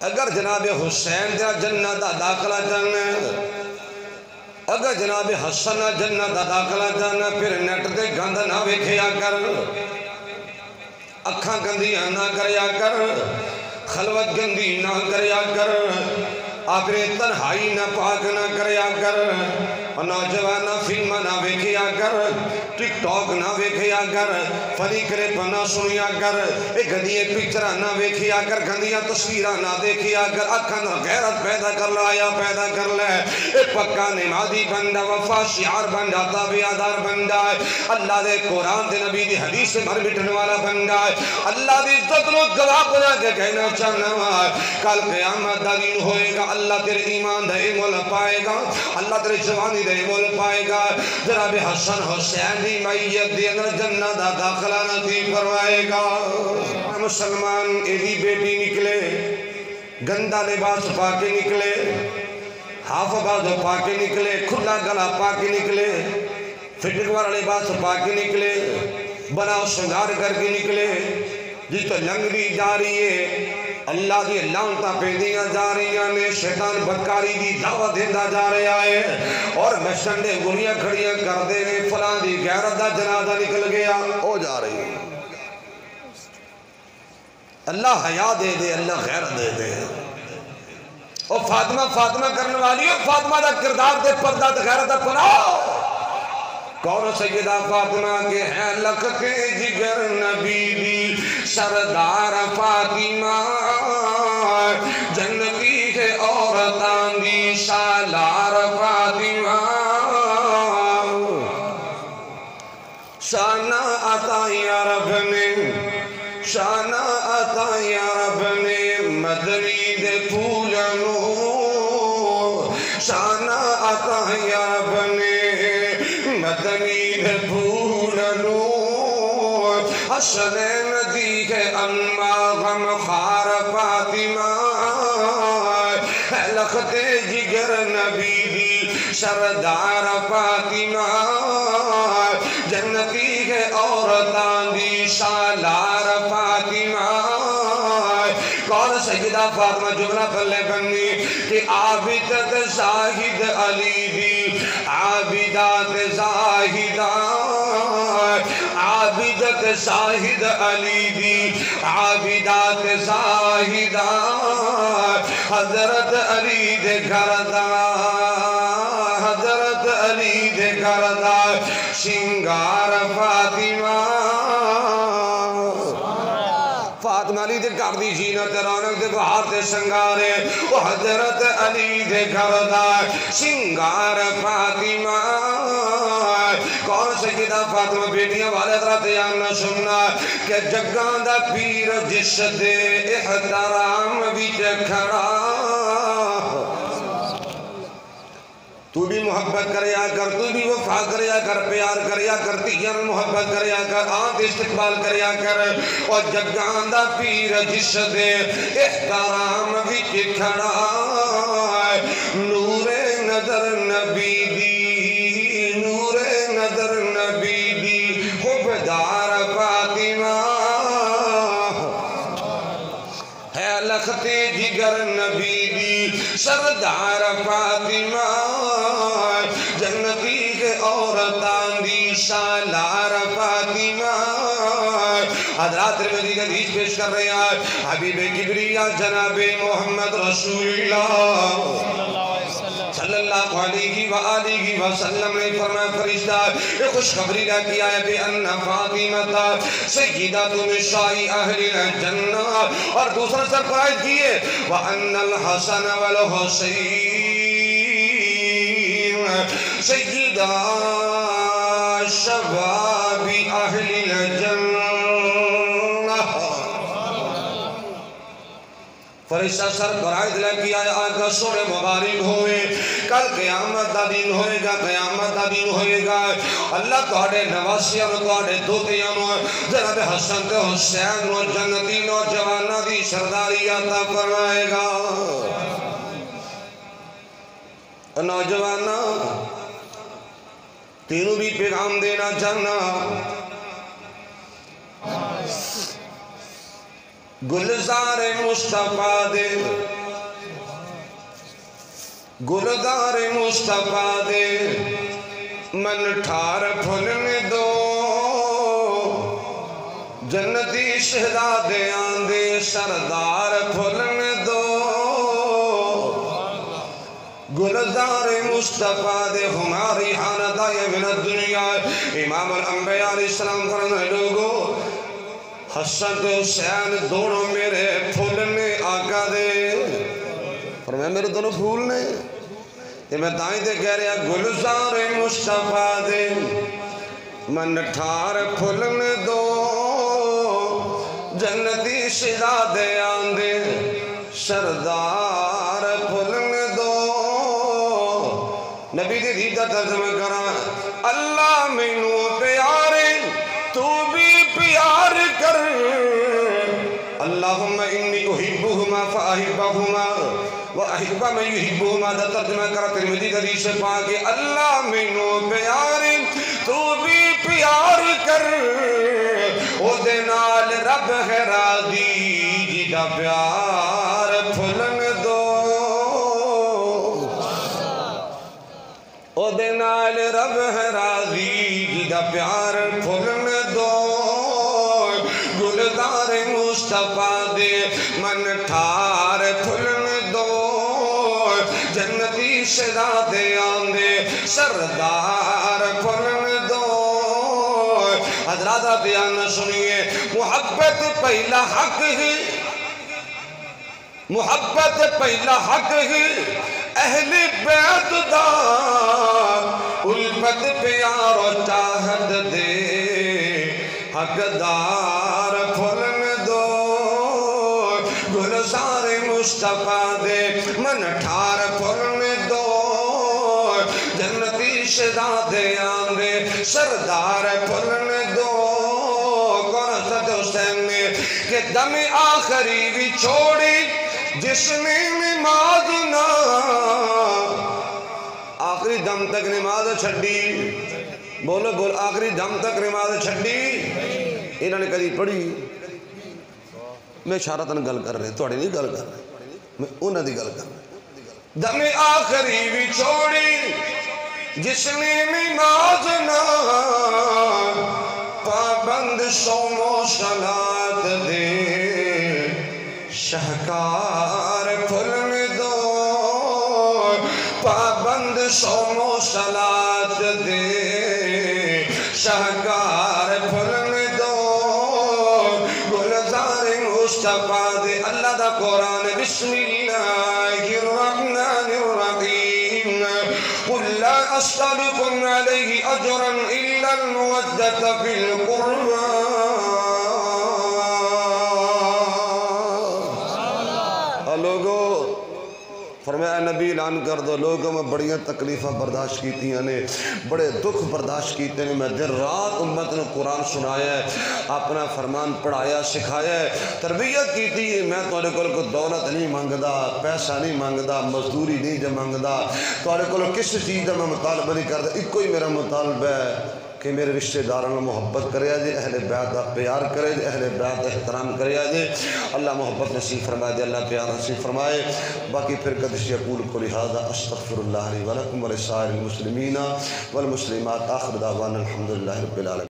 اگر جناب حسین دیا جنت دا داخلہ جانا، اگر جناب حسن جنت دا داخلہ جانا، پھر نیٹ دے گند نہ ویکھیا کر، اکھاں گندیاں نہ کریا کر، خلوت گندی نہ کریا کر، اپنے تنہائی نہ پاک نہ کریا کر، نوجوانہ فلم نہ ویکھیا کر، ٹک ٹاک نہ ویکھیا کر، فنی کلپ نہ سنیا کر، گندیاں پکچراں نہ ویکھیا کر، گندیاں تصویراں نہ دیکھیا کر، اکھاں نہ غیرت پیدا کر لایا پیدا کر لے، پکا نمازی بندہ وفا شعار بندہ تابعدار بندہ ہے، اللہ دے قرآن دے نبی دی حدیث سے مر مٹن والا بندہ ہے، اللہ دی عزت نو گواہ بنا کے کہنا چاہنا ہے، کل قیامت دا دن ہوئے گا، اللہ تیرے ایمان دے مول پائے گا، اللہ تیرے جوانی دے مول پائے گا، جناب حسن حسین دی میت دی اندر جنت دا داخلہ نصیب کروائے گا۔ مسلمان ایدی بیٹی نکلے، گندہ لباس پا کے نکلے، ہاف بازو پا کے نکلے، کھلا گلا پا کے نکلے، فٹنگ والا لباس پا کے نکلے، بناؤ شنگار کر کے نکلے، جس تو لنگری جا رہی ہے، اللہ دی لانتا پیدیاں جا رہی ہیں، شیطان بدکاری دی دعوت دیندہ جا رہا ہے، اور مشنڈے گلیاں کھڑیاں کر دے میں فلان دی غیرت دا جنازہ نکل گیا ہو جا رہی ہے۔ اللہ حیا دے دے، اللہ غیرت دے دے، اور فاطمہ فاطمہ کرنے والی ہے، فاطمہ دا کردار دے پردہ دے غیرت دا پناو، کون سیدہ فاطمہ کے ہیں لکھتے جگر نبی دی سردار فاطمہ، جنتی ہے عورتان دی سالار فاطمہ، شانہ عطا یا رب نے، شانہ عطا یا رب نے مدنی دے پھولنو، شانہ عطا یا رب نے مدنی دے پھولنو، حسنین دی ہے انما غم خار فاطمہ، لختے جگر نبی دی سردار فاطمہ، جنتی ہے عورتان دی سالار فاطمہ، کون سیدہ فاطمہ جملہ پلے بنی کہ عابدت زاہد علی دی، عابدات زاہدہ، عابدت زاہد علی دی، عابدات زاہدہ، حضرت علی دے گھردہ، حضرت علی دے گھردہ، شنگار فاطمہ، فاطمہ علی دے گھر دی زینت رونق دے بہار تے سنگارے، وہ حضرت علی دے گھردہ، شنگار فاطمہ، کون سیدہ فاطمہ بیٹیاں والے طرح تیار نہ سننا کہ جگان دا پیر جس دے احترام وچ کھڑا، تو بھی محبت کریا کر، تو بھی وفا کریا کر، پیار کریا کر، تیار محبت کریا کر، آنکھ استقبال کریا کر، اور جگان دا پیر جس دے احترام وچ کھڑا، نور نظر نبی دی، نور نظر نبی دی، خوبدار فاطمہ، ہے لختے جگر نبی دی سردار فاطمہ، جنتی کے عورتان دی سالار فاطمہ، حضرات ترمذی کا حدیث پیش کر رہے ہیں، حبیب کبریا جناب محمد رسول اللہ صلی اللہ علیہ وآلہ وسلم نے فرمایا فرشتہ ایک خوشخبری لے کے آیا بے ان فاطمہ سیدۃ نساء اہل الجنہ، اور دوسرا سرپرائز کیے وَأَنَّ الْحَسَنَ وَالْحُسَيْنَ سیدہ شباب اہل الجنہ، فرشتہ سرپرائز لے کے آیا آقا سونے مبارک ہوئے، کل قیامت دا دن ہوئے گا، قیامت دا دن ہوئے گا، اللہ توڑے نواسیاں توڑے دوتیاں جناب حسن تے حسین و جنتی نوجوانہ دی سرداری عطا فرمائے گا۔ نوجوانہ تینوں بھی پیغام دینا چاہنا، گلزار مصطفیٰ دے گلدار مصطفیٰ دے من ٹھار پھلنے دو جنتی شہزادیاں دے سردار پھلنے دو گلزار مصطفیٰ دے ہماری حاندائے من الدنیا امام الانبیاء علیہ السلام فرمائے لوگو حسن تو حسین دونوں میرے پھولنے آقا دے فرمائے میرے دونوں پھولنے یہ میں دائیں دے کہہ رہا گلزار مصطفیٰ دے من ٹھار پھولنے دو جنتی شہزادیاں دے سردار پھولنے دو نبی دی دیدہ ترجمہ کرا اللہ مینو پیارے تو بھی پیار کر اللہم انی احبہما فاحبہما وَأَحِبَّ مَنْ يُحِبُّهُمَا دا ترجمہ کرا ترمذی حدیث سے پاکے اللہ مینو پیار تو بھی پیار کر او دے نال رب ہے راضی جدا پیار پھلن دو او دے نال رب ہے راضی جدا پیار پھلن دو گلدار مصطفیٰ دے من ٹھار پھلن دو جنتی شہزادیاں دے سردار پھلن دو حضرات بیان سنیے محبت پہلا حق ہے محبت پہلا حق ہے اہل بیت دا الفت پیار و چاہت دے حقدار پھلن دو گلزار مصطفیٰ دے من ٹھار پھلن دو جنتی شہزادیاں دے سردار پھلن دو کون حضرت حسین نے کہ دم آخری بھی چھوڑی جس نے نماز نہ آخری دم تک نماز چھڑی بولو بول آخری دم تک نماز چھڑی انہوں نے کدی پڑھی میں اشارتاً گل کر رہے توڑی نہیں گل کر رہے میں انہوں دی گل کر رہے دم آخری بھی چھوڑی جس نے نماز نہ پابند صوم و صلاۃ دے شہکار پھلن دو پابند صوم و صلاۃ دے شہکار پھلن دو گلزار مصطفیٰ دے اللہ دا قرآن بسم اللہ الرحمن الرحیم قل لا اسألكم علیہ اجرا الا المودة فی القربى لوگو فرمایا نبی اعلان کر دو لوگوں میں بڑیاں تکلیفہ برداشت کیتی ہیں بڑے دکھ برداشت کیتے ہیں میں دن رات امت نے قرآن سنایا ہے اپنا فرمان پڑھایا سکھایا ہے تربیت کیتی ہے میں توڑے کو دولت نہیں مانگدا پیسہ نہیں مانگدا مزدوری نہیں جو مانگدا توڑے کو کس چیز میں مطالبہ نہیں کردا ایک کوئی میرا مطالبہ ہے کہ میرے رشتہ داروں محبت کرے جے اہل بیت پیار کرے جے اہل بیت احترام کرے جے اللہ محبت نصیب فرمائے دے اللہ پیار نصیب فرمائے باقی پھر قدش یقول قولی ھذا استغفر اللہ لی ولکم ولسائر المسلمین والمسلمات آخر دعوانا الحمدللہ رب العالمین